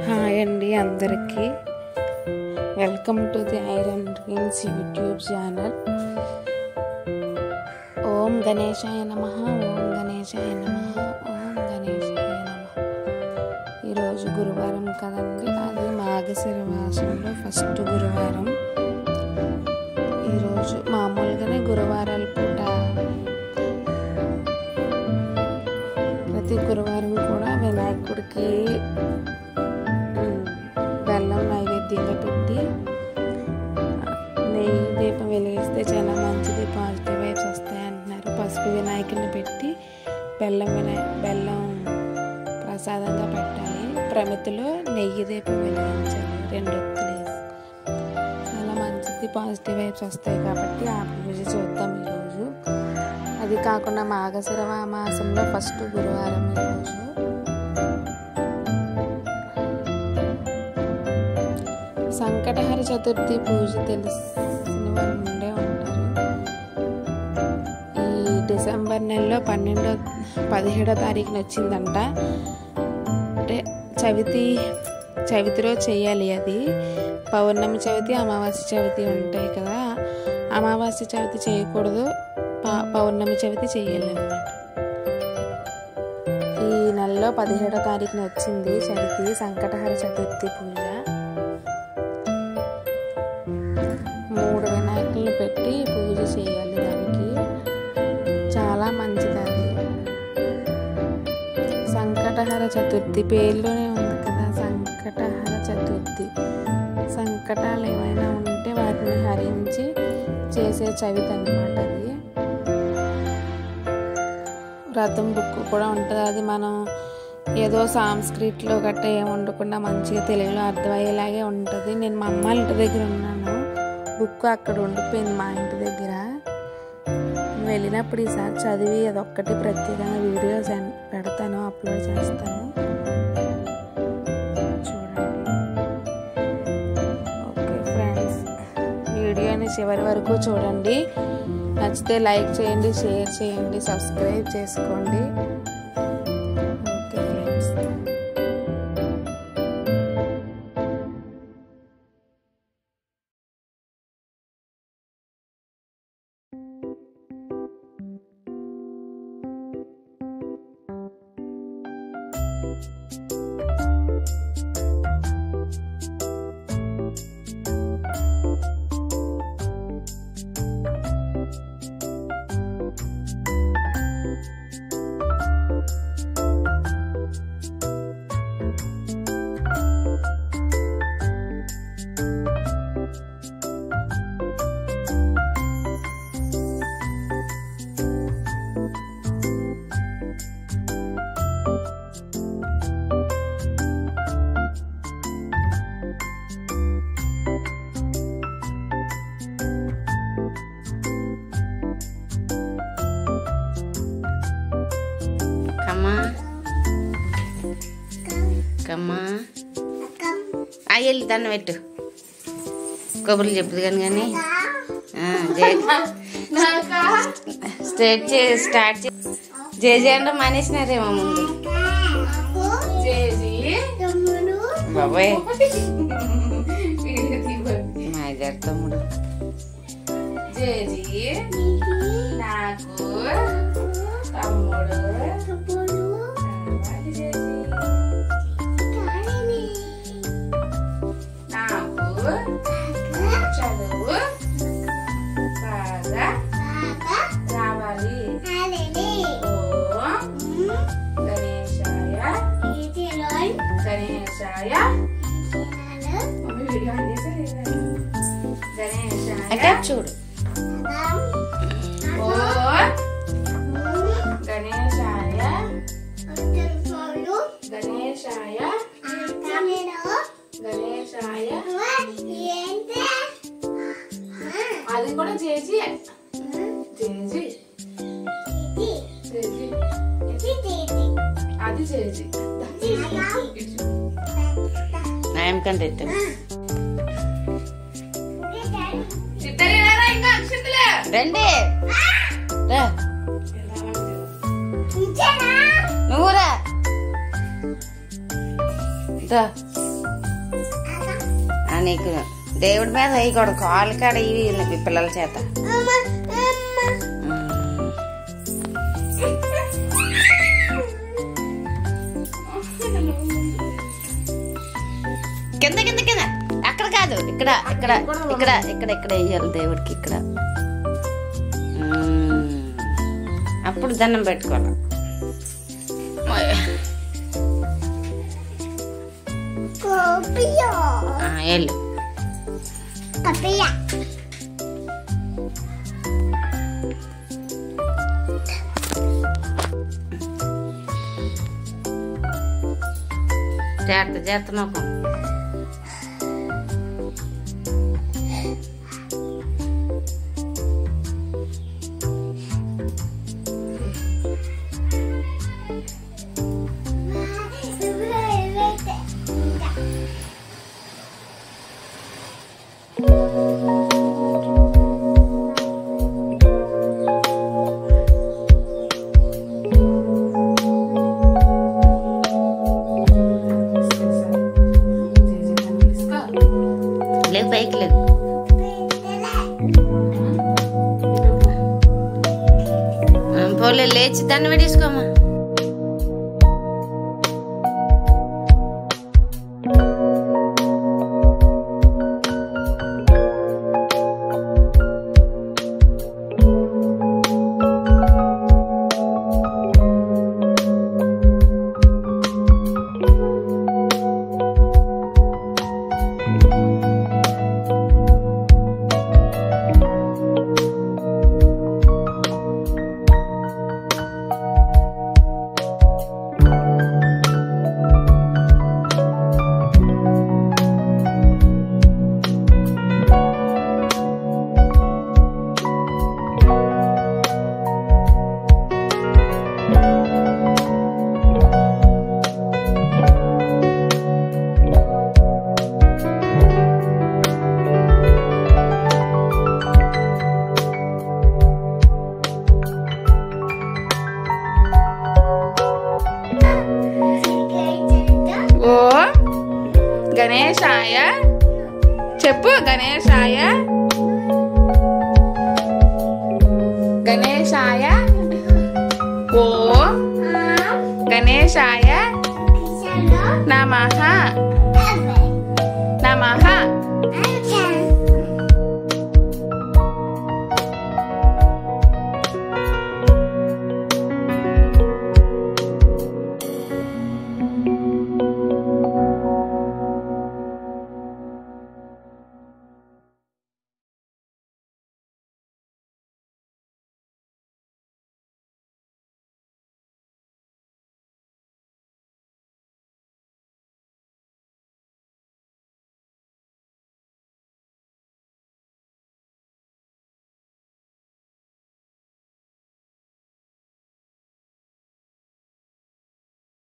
Hi అండి అందరికీ, welcome to the iron dreams YouTube channel. Om గణేశాయ నమః, ఓం గణేశాయ నమః, ఓం గణేశాయ నమః. ఈరోజు గురువారం కదండి, అది మార్గశిర మాసంలో ఫస్ట్ గురువారం. ఈరోజు మామూలుగానే గురువారాల పూట ప్రతి గురువారం కూడా వినాయకుడికి బెల్లం నైవేద్యంగా పెట్టి నెయ్యి దీపం వెలిగిస్తే చాలా మంచిది, పాజిటివ్ వైబ్స్ వస్తాయి అంటున్నారు. పసుపు వినాయకుడిని పెట్టి బెల్లం ప్రసాదంగా పెట్టాలి. ప్రమితిలో నెయ్యి దీపం వెలిగించాలి, 2 ఒత్తులు. చాలా మంచిది, పాజిటివ్ వైబ్స్ వస్తాయి కాబట్టి ఆ పూజ చూద్దాం ఈరోజు. అది కాకుండా మార్గశిర మాసంలో ఫస్ట్ గురువారం ఈరోజు. సంకటహర చతుర్థి పూజ తెలిసిన వాళ్ళు ఉండే ఉంటారు. ఈ డిసెంబర్ నెలలో 17వ తారీఖున వచ్చిందంట. అంటే చవితి రోజు చేయాలి. అది పౌర్ణమి చవితి, అమావాస్య చవితి ఉంటాయి కదా. అమావాస్య చవితి చేయకూడదు, పౌర్ణమి చవితి చేయాలి అన్నమాట. ఈ నెలలో 17వ తారీఖున వచ్చింది చవితి, సంకటహర చతుర్థి పూజ. 3 వినాయకులను పెట్టి పూజ చేయాలి. దానికి చాలా మంచిది. అది సంకటహర చతుర్థి పేరులోనే ఉంది కదా, సంకటహర చతుర్థి. సంకటాలు ఏమైనా ఉంటే వాటిని హరించి చేసే చవితి అన్నమాట. అది వ్రతం బుక్ కూడా ఉంటుంది. అది మనం ఏదో సాంస్క్రిట్లో గట్రా ఏమి ఉండకుండా మంచిగా తెలుగులో అర్థమయ్యేలాగే ఉంటుంది. నేను మా అమ్మ ఇంటి దగ్గర ఉన్నాను, బుక్ అక్కడ ఉండిపోయింది మా ఇంటి దగ్గర. వెళ్ళినప్పుడు ఈసారి చదివి అదొక్కటి ప్రత్యేకంగా వీడియోస్ పెడతాను, అప్లోడ్ చేస్తాను, చూడండి. ఓకే ఫ్రెండ్స్, వీడియోని చివరి వరకు చూడండి. నచ్చితే లైక్ చేయండి, షేర్ చేయండి, సబ్స్క్రైబ్ చేసుకోండి. Okay friends. కమ్మా అయ్యల్లి దండం పెట్టు, కబుర్లు చెప్పుదు కానీ స్టార్ట్ జేజీ అంటే మానేసినారేమో ముందు. బాబాయ్ మా ఇద్దరు తమ్ముడు జేజీ నాకు తమ్ముడు చదువు బాగా రావాలి. ఓం గణేశాయ గణేశాయ అంటే చూడు. ఓం గణేశాయ గణేశాయ గణేశాయ. అది కూడా చేసి చేసి చేసి అది చేసి నాయం కంటే రండి నువ్వురా నీకు దేవుడి మీద వేయకూడదు, కాలు కాడ ఇవి పిల్లల చేత. కింద కింద కింద అక్కడ కాదు, ఇక్కడ ఇక్కడ ఇక్కడ ఇక్కడ ఇక్కడ వేయాలి దేవుడికి. ఇక్కడ అప్పుడు దండం పెట్టుకోవాలి. వెళ్ళు. జాగ్రత్త జాగ్రత్త మొక్కం. లేదు పైకి లేదు. పోలే లేచి దాన్ని పెట్టేసుకోమ్మా. గణేశాయ చెప్పు. గణేశాయ గణేశాయ ఓం గణేశాయ నమః నమః.